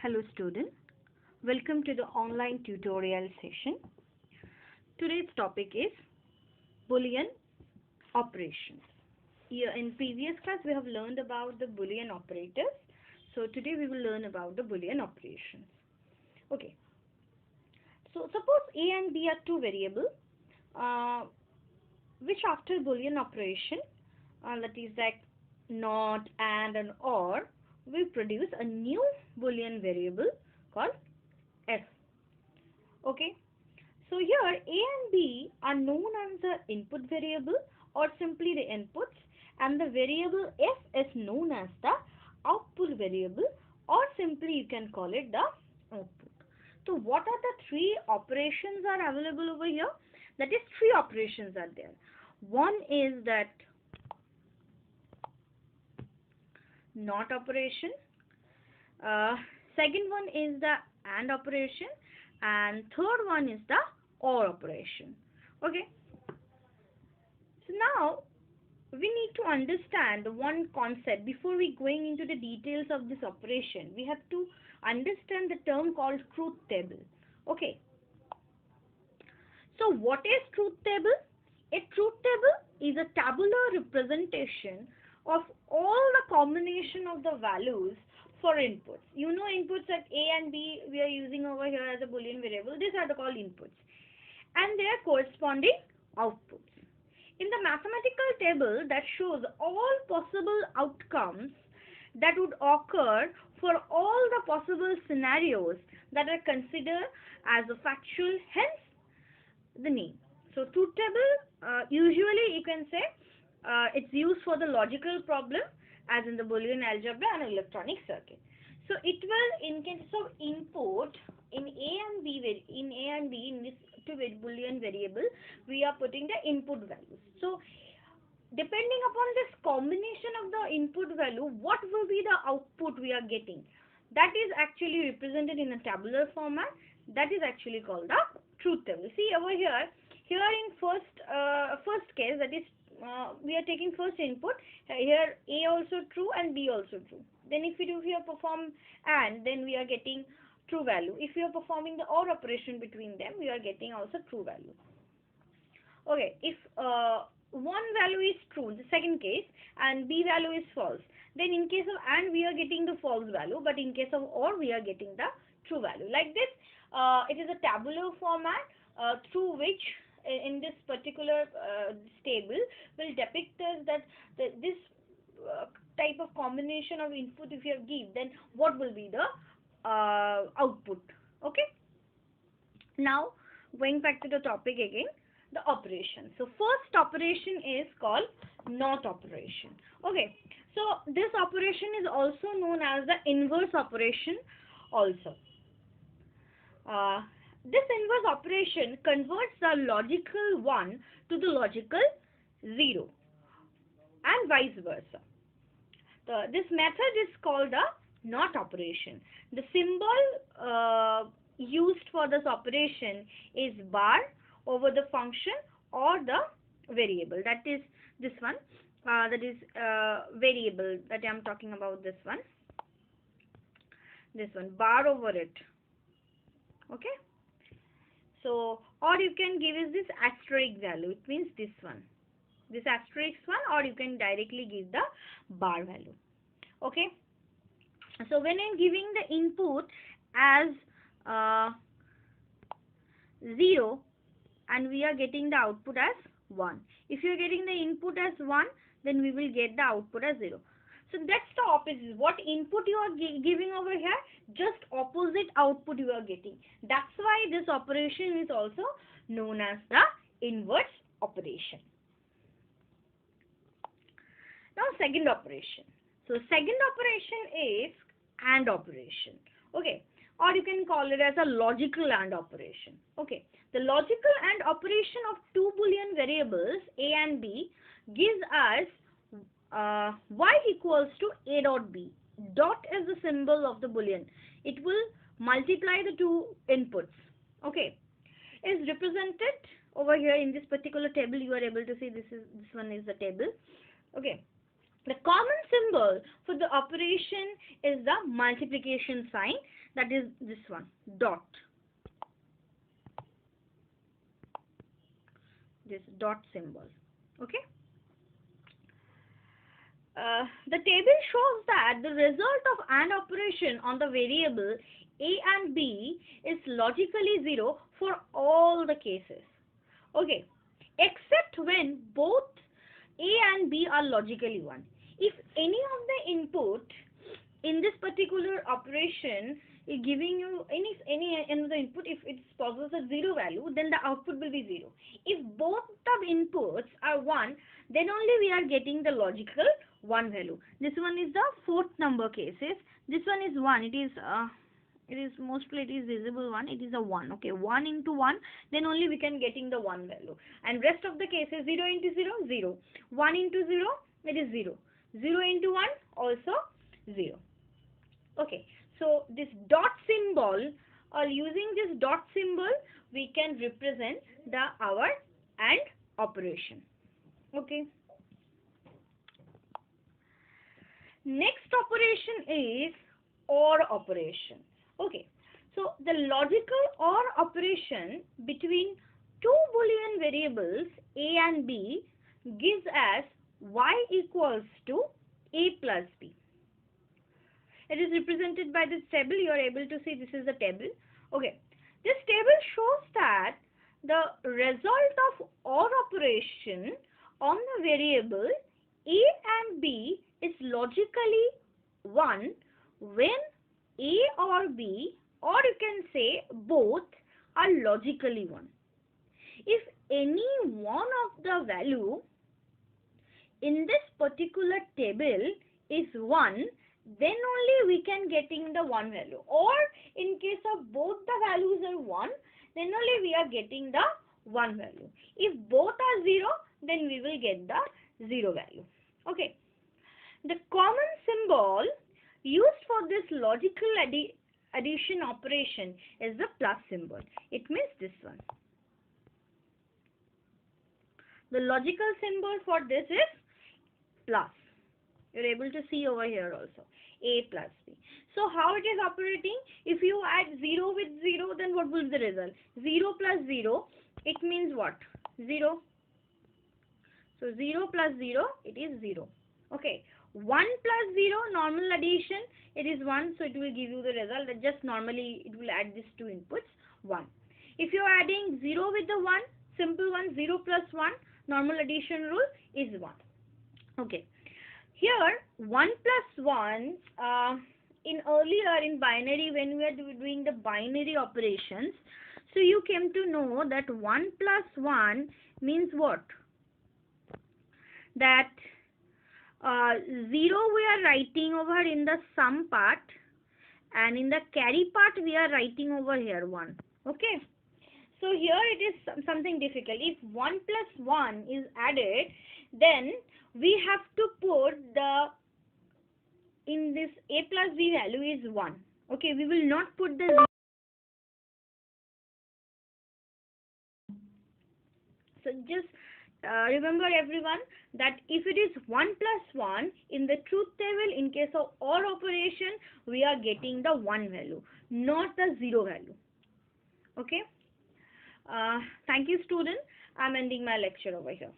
Hello student, welcome to the online tutorial session. Today's topic is Boolean operations. Here in previous class we have learned about the Boolean operators. So today we will learn about the Boolean operations. Okay. So suppose A and B are two variables which after Boolean operation that is like not, and or we produce a new Boolean variable called f. Okay, so here A and B are known as the input variable or simply the inputs, and the variable f is known as the output variable or simply you can call it the output. So what are the three operations are available over here? That is, three operations are there. One is that not operation, second one is the and operation, and third one is the or operation. Okay, so now we need to understand one concept before we going into the details of this operation. We have to understand the term called truth table. Okay, so what is truth table? A truth table is a tabular representation of all the combination of the values for inputs. You know inputs like A and B we are using over here as a Boolean variable. These are called inputs and their corresponding outputs. In the mathematical table that shows all possible outcomes that would occur for all the possible scenarios that are considered as a factual, hence the name. So truth table usually you can say it's used for the logical problem as in the Boolean algebra and electronic circuit. So it will, in case of input in A and B, in this two Boolean variable we are putting the input values. So depending upon this combination of the input value, what will be the output we are getting? That is actually represented in a tabular format. That is actually called the truth table. See over here in first case, that is we are taking first input. Here A also true and B also true. Then if we do here perform and, then we are getting true value. If we are performing the OR operation between them, we are getting also true value. Okay, if one value is true, the second case, and B value is false, then in case of AND we are getting the false value, but in case of OR we are getting the true value. Like this, it is a tabular format through which in this particular table will depict us that this type of combination of input if you have give, then what will be the output. Okay, now going back to the topic again, the operation. So first operation is called not operation. Okay, so this operation is also known as the inverse operation also. This inverse operation converts the logical 1 to the logical 0 and vice versa. This method is called the not operation. The symbol used for this operation is bar over the function or the variable. That is this one. That is variable that I am talking about. This one, bar over it. Okay. So, or you can give is this asterisk value. It means this one, this asterisk one, or you can directly give the bar value. Okay. So when I'm giving the input as 0 and we are getting the output as 1. If you are getting the input as 1, then we will get the output as 0. So that's the opposite. What input you are giving over here, just opposite output you are getting. That's why this operation is also known as the inverse operation. Now second operation. So second operation is AND operation. Okay, or you can call it as a logical AND operation. Okay, the logical AND operation of two Boolean variables A and B gives us y equals to a dot b. Dot is the symbol of the Boolean. It will multiply the two inputs. Okay, is represented over here in this particular table. You are able to see this one is the table. Okay, The common symbol for the operation is the multiplication sign, that is this one, dot. This dot symbol. Okay. The table shows that the result of AND operation on the variable A and B is logically 0 for all the cases. Okay, except when both A and B are logically 1. If any of the input in this particular operation is giving you any another input, if it possesses a 0 value, then the output will be 0. If both the inputs are 1, then only we are getting the logical 1 value. This one is the fourth number cases. This one is 1. It is mostly it is visible 1. It is a 1. Okay, 1 into 1, then only we can getting the 1 value. And rest of the cases 0 into 0, 0. 1 into 0, it is 0. 0 into 1, also 0. Okay, so this dot symbol, or using this dot symbol, we can represent our AND operation. Okay. Next operation is OR operation. Okay, so the logical OR operation between two Boolean variables A and B gives us y equals to A plus B. It is represented by this table. You are able to see this is the table. Okay, this table shows that the result of OR operation on the variable A and B is logically 1 when A or B, or you can say both, are logically 1. If any one of the value in this particular table is 1, then only we can getting the 1 value. Or in case of both the values are 1, then only we are getting the 1 value. If both are 0, then we will get the 0 value. Okay. The common symbol used for this logical addition operation is the plus symbol. It means this one. The logical symbol for this is plus. You're able to see over here also. A plus B. So how it is operating? If you add 0 with 0, then what will be the result? 0 plus 0, it means what? 0. So 0 plus 0, it is 0. Okay. 1 plus 0, normal addition, it is 1, so it will give you the result. Just normally it will add these two inputs, 1. If you are adding 0 with the 1, simple one, 0 plus 1, normal addition rule is 1. Okay. Here 1 plus 1, in earlier in binary, when we are doing the binary operations, so you came to know that 1 plus 1 means what? That 0 we are writing over in the sum part, and in the carry part we are writing over here 1. Okay. So here it is something difficult. If 1 plus 1 is added, then we have to put in this A plus B value is 1. Okay, we will not put the 0. So just remember everyone that if it is 1 plus 1 in the truth table, in case of OR operation, we are getting the 1 value, not the 0 value. Okay. Thank you, student. I'm ending my lecture over here.